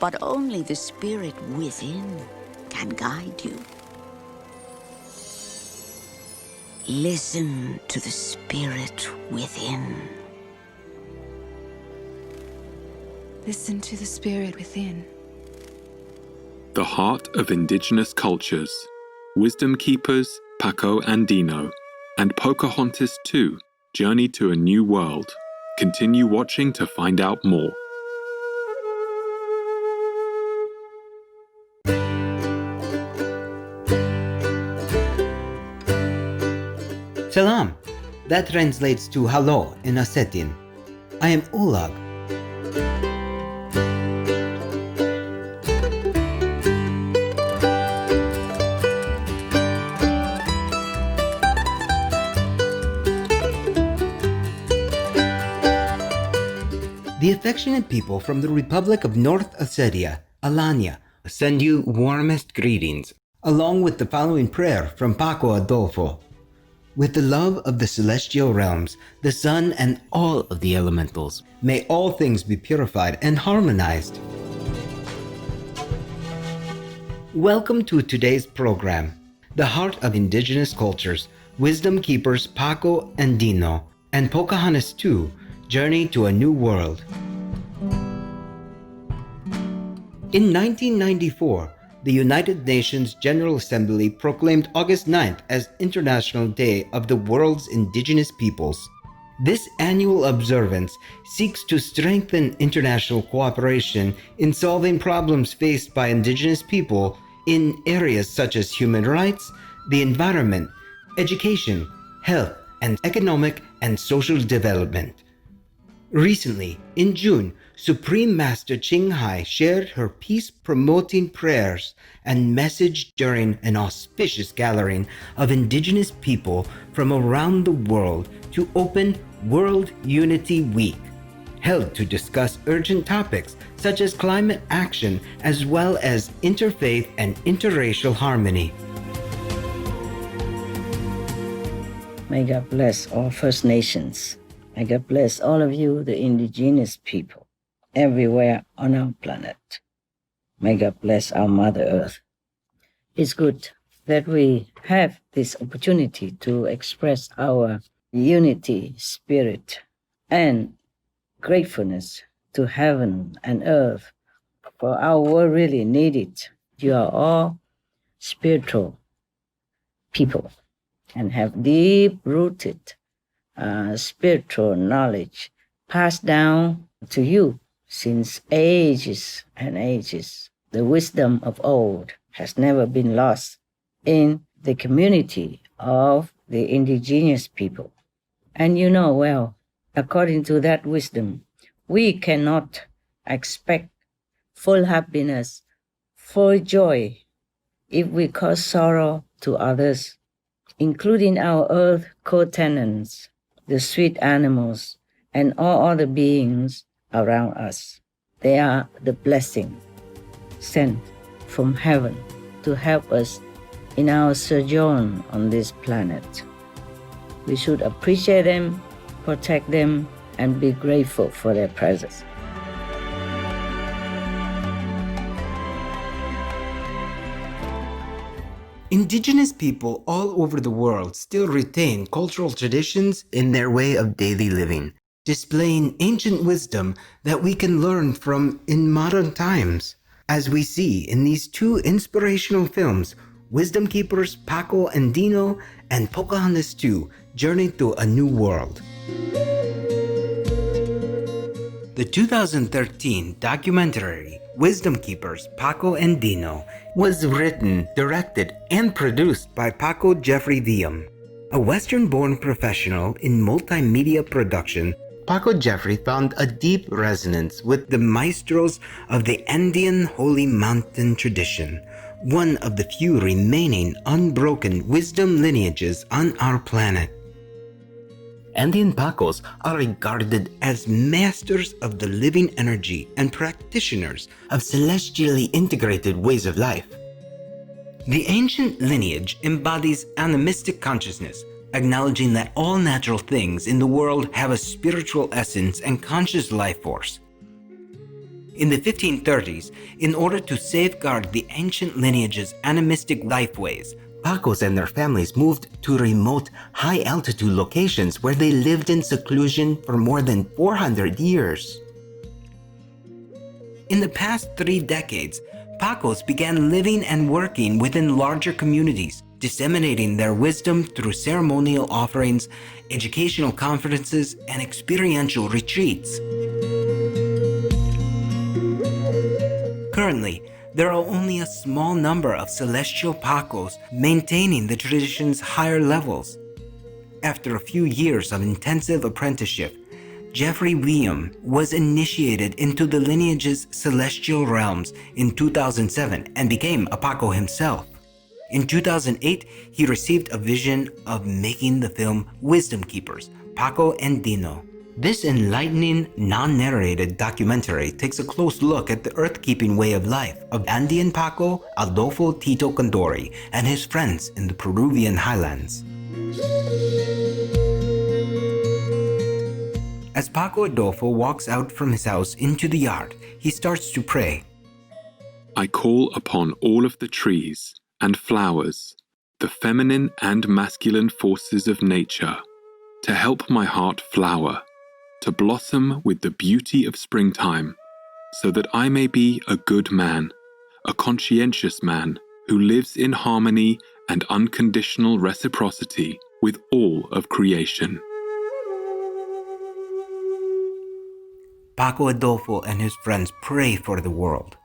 but only the spirit within can guide you. Listen to the spirit within. Listen to the spirit within. The Heart of Indigenous Cultures, Wisdomkeepers, Paqo Andino, and Pocahontas II, Journey to a New World. Continue watching to find out more. Salam. That translates to hello in Ossetian. I am Ulag. The affectionate people from the Republic of North Ossetia, Alania, send you warmest greetings, along with the following prayer from Paqo Adolfo. With the love of the celestial realms, the sun and all of the elementals, may all things be purified and harmonized. Welcome to today's program, The Heart of Indigenous Cultures, Wisdomkeepers Paqo Andino and Pocahontas II, Journey to a New World. In 1994, the United Nations General Assembly proclaimed August 9th as International Day of the World's Indigenous Peoples. This annual observance seeks to strengthen international cooperation in solving problems faced by Indigenous people in areas such as human rights, the environment, education, health, and economic and social development. Recently, in June, Supreme Master Ching Hai shared her peace-promoting prayers and message during an auspicious gathering of Indigenous people from around the world to open World Unity Week, held to discuss urgent topics such as climate action as well as interfaith and interracial harmony. May God bless all First Nations. May God bless all of you, the indigenous people, everywhere on our planet. May God bless our Mother Earth. It's good that we have this opportunity to express our unity, spirit, and gratefulness to heaven and earth, for our world really needs it. You are all spiritual people and have deep-rooted spiritual knowledge passed down to you since ages and ages. The wisdom of old has never been lost in the community of the indigenous people. And you know well, according to that wisdom, we cannot expect full happiness, full joy, if we cause sorrow to others, including our earth co-tenants, the sweet animals, and all other beings around us. They are the blessing sent from heaven to help us in our sojourn on this planet. We should appreciate them, protect them, and be grateful for their presence. Indigenous people all over the world still retain cultural traditions in their way of daily living, displaying ancient wisdom that we can learn from in modern times, as we see in these two inspirational films, Wisdomkeepers Paqo Andino and Pocahontas II, Journey to a New World. The 2013 documentary Wisdomkeepers Paqo Andino was written, directed, and produced by Paqo Jeffrey Wium. A Western-born professional in multimedia production, Paqo Jeffrey found a deep resonance with the maestros of the Andean Holy Mountain Tradition, one of the few remaining unbroken wisdom lineages on our planet. Andean Paqos are regarded as masters of the living energy and practitioners of celestially integrated ways of life. The ancient lineage embodies animistic consciousness, acknowledging that all natural things in the world have a spiritual essence and conscious life force. In the 1530s, in order to safeguard the ancient lineage's animistic lifeways, Paqos and their families moved to remote, high-altitude locations where they lived in seclusion for more than 400 years. In the past 3 decades, Paqos began living and working within larger communities, disseminating their wisdom through ceremonial offerings, educational conferences, and experiential retreats. Currently, there are only a small number of celestial Paqos maintaining the tradition's higher levels. After a few years of intensive apprenticeship, Jeffrey Wium was initiated into the lineage's celestial realms in 2007 and became a Paqo himself. In 2008, he received a vision of making the film Wisdomkeepers, Paqo Andino. This enlightening, non-narrated documentary takes a close look at the earth-keeping way of life of Andean Paqo Adolfo Tito Condori and his friends in the Peruvian highlands. As Paqo Adolfo walks out from his house into the yard, he starts to pray. I call upon all of the trees and flowers, the feminine and masculine forces of nature, to help my heart flower, to blossom with the beauty of springtime, so that I may be a good man, a conscientious man who lives in harmony and unconditional reciprocity with all of creation. Paqo Adolfo and his friends pray for the world.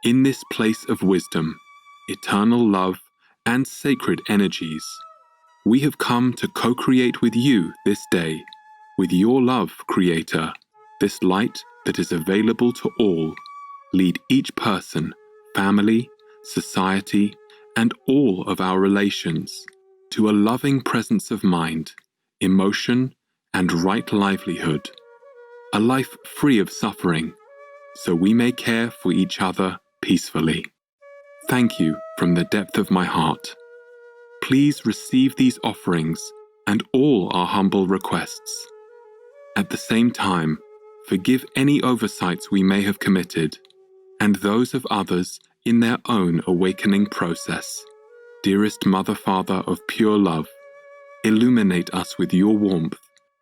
In this place of wisdom, eternal love, and sacred energies, we have come to co-create with you this day, with your love, Creator, this light that is available to all. Lead each person, family, society, and all of our relations to a loving presence of mind, emotion, and right livelihood, a life free of suffering, so we may care for each other peacefully. Thank you from the depth of my heart. Please receive these offerings and all our humble requests. At the same time, forgive any oversights we may have committed, and those of others in their own awakening process. Dearest Mother, Father of pure love, illuminate us with your warmth,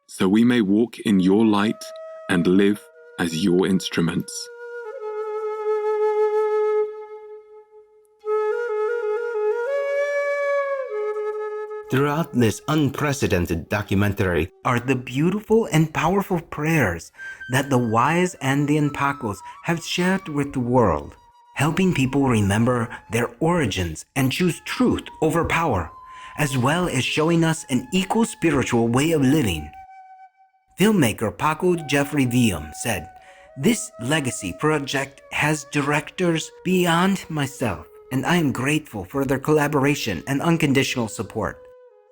so we may walk in your light and live as your instruments. Throughout this unprecedented documentary are the beautiful and powerful prayers that the wise Andean Paqos have shared with the world, helping people remember their origins and choose truth over power, as well as showing us an eco-spiritual way of living. Filmmaker Paqo Jeffrey Wium said, "This legacy project has directors beyond myself, and I am grateful for their collaboration and unconditional support.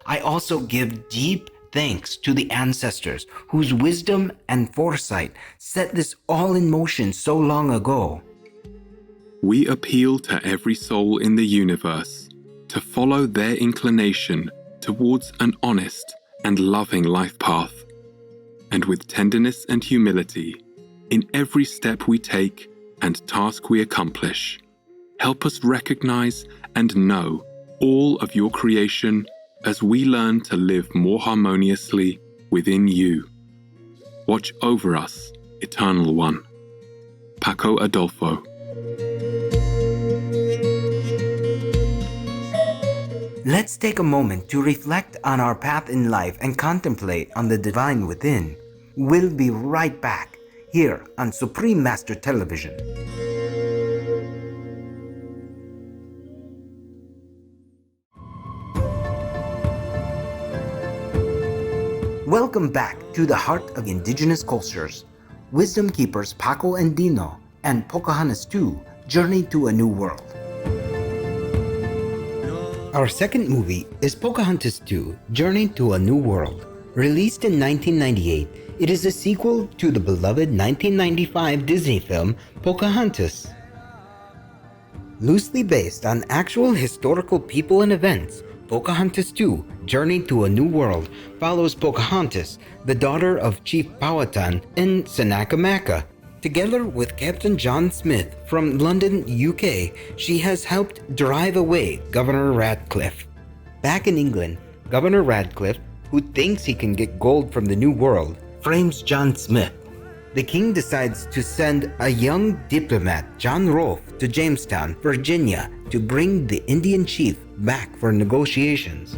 I also give deep thanks to the ancestors whose wisdom and foresight set this all in motion so long ago." We appeal to every soul in the universe to follow their inclination towards an honest and loving life path. And with tenderness and humility, in every step we take and task we accomplish, help us recognize and know all of your creation as we learn to live more harmoniously within you. Watch over us, Eternal One. Paqo Adolfo. Let's take a moment to reflect on our path in life and contemplate on the divine within. We'll be right back here on Supreme Master Television. Welcome back to the heart of Indigenous cultures. Wisdomkeepers Paqo Andino and Pocahontas II journey to a new world. Our second movie is Pocahontas II, Journey to a New World. Released in 1998, it is a sequel to the beloved 1995 Disney film Pocahontas. Loosely based on actual historical people and events, Pocahontas II, Journey to a New World follows Pocahontas, the daughter of Chief Powhatan in Tsenacommacah, Together with Captain John Smith from London, UK, she has helped drive away Governor Ratcliffe. Back in England, Governor Ratcliffe, who thinks he can get gold from the New World, frames John Smith. The king decides to send a young diplomat, John Rolfe, to Jamestown, Virginia, to bring the Indian chief back for negotiations.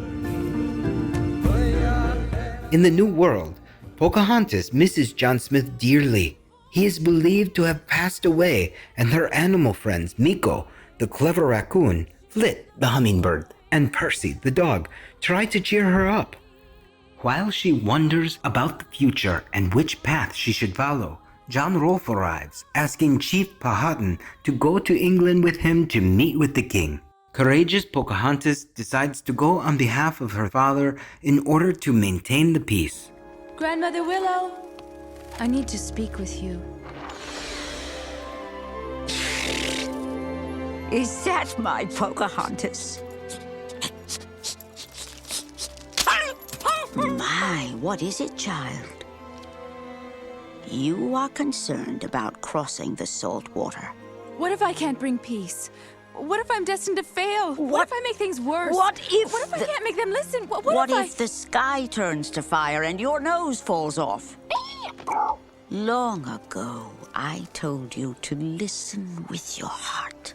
In the New World, Pocahontas misses John Smith dearly. He is believed to have passed away, and her animal friends, Miko, the clever raccoon, Flit, the hummingbird, and Percy, the dog, try to cheer her up. While she wonders about the future and which path she should follow, John Rolfe arrives, asking Chief Powhatan to go to England with him to meet with the king. Courageous Pocahontas decides to go on behalf of her father in order to maintain the peace. Grandmother Willow, I need to speak with you. Is that my Pocahontas? My, what is it, child? You are concerned about crossing the salt water. What if I can't bring peace? What if I'm destined to fail? What if I make things worse? What if I can't make them listen? What if the sky turns to fire and your nose falls off? Long ago, I told you to listen with your heart.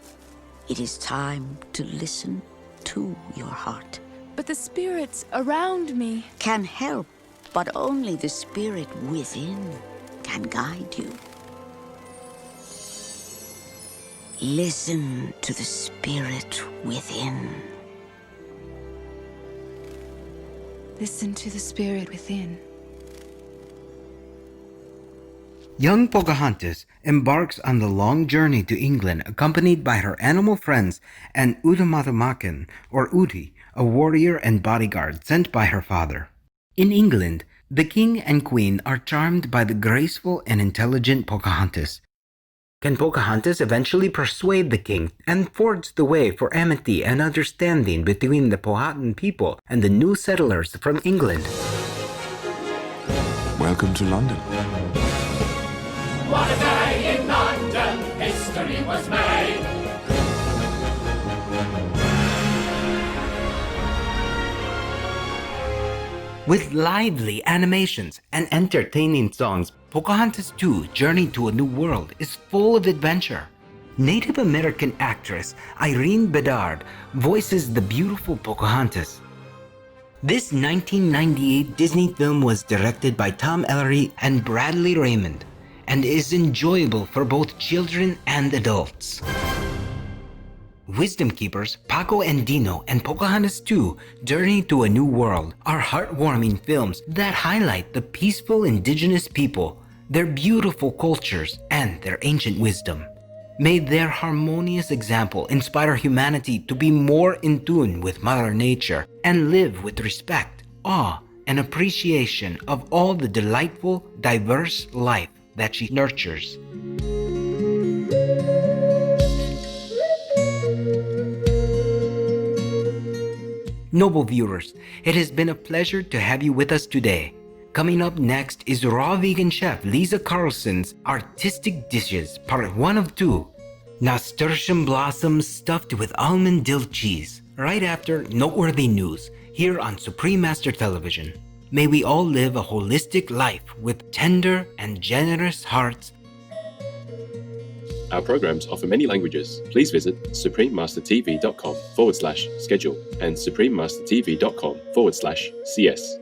It is time to listen to your heart. But the spirits around me Can help, but only the spirit within can guide you. Listen to the spirit within. Listen to the spirit within. Young Pocahontas embarks on the long journey to England accompanied by her animal friends and Tsenacommacah, or Uti, a warrior and bodyguard sent by her father. In England, the king and queen are charmed by the graceful and intelligent Pocahontas. Can Pocahontas eventually persuade the king and forge the way for amity and understanding between the Powhatan people and the new settlers from England? Welcome to London. What a day in London, history was made. With lively animations and entertaining songs, Pocahontas II, Journey to a New World is full of adventure. Native American actress Irene Bedard voices the beautiful Pocahontas. This 1998 Disney film was directed by Tom Ellery and Bradley Raymond and is enjoyable for both children and adults. Wisdomkeepers, Paqo Andino, and Pocahontas II, Journey to a New World are heartwarming films that highlight the peaceful indigenous people, their beautiful cultures, and their ancient wisdom. May their harmonious example inspire humanity to be more in tune with Mother Nature and live with respect, awe, and appreciation of all the delightful, diverse life that she nurtures. Noble viewers, it has been a pleasure to have you with us today. Coming up next is raw vegan chef Lisa Carlson's Artistic Dishes, part 1 of 2. Nasturtium blossoms stuffed with almond dill cheese, right after noteworthy news here on Supreme Master Television. May we all live a holistic life with tender and generous hearts. Our programs offer many languages. Please visit suprememastertv.com/schedule and suprememastertv.com/CS.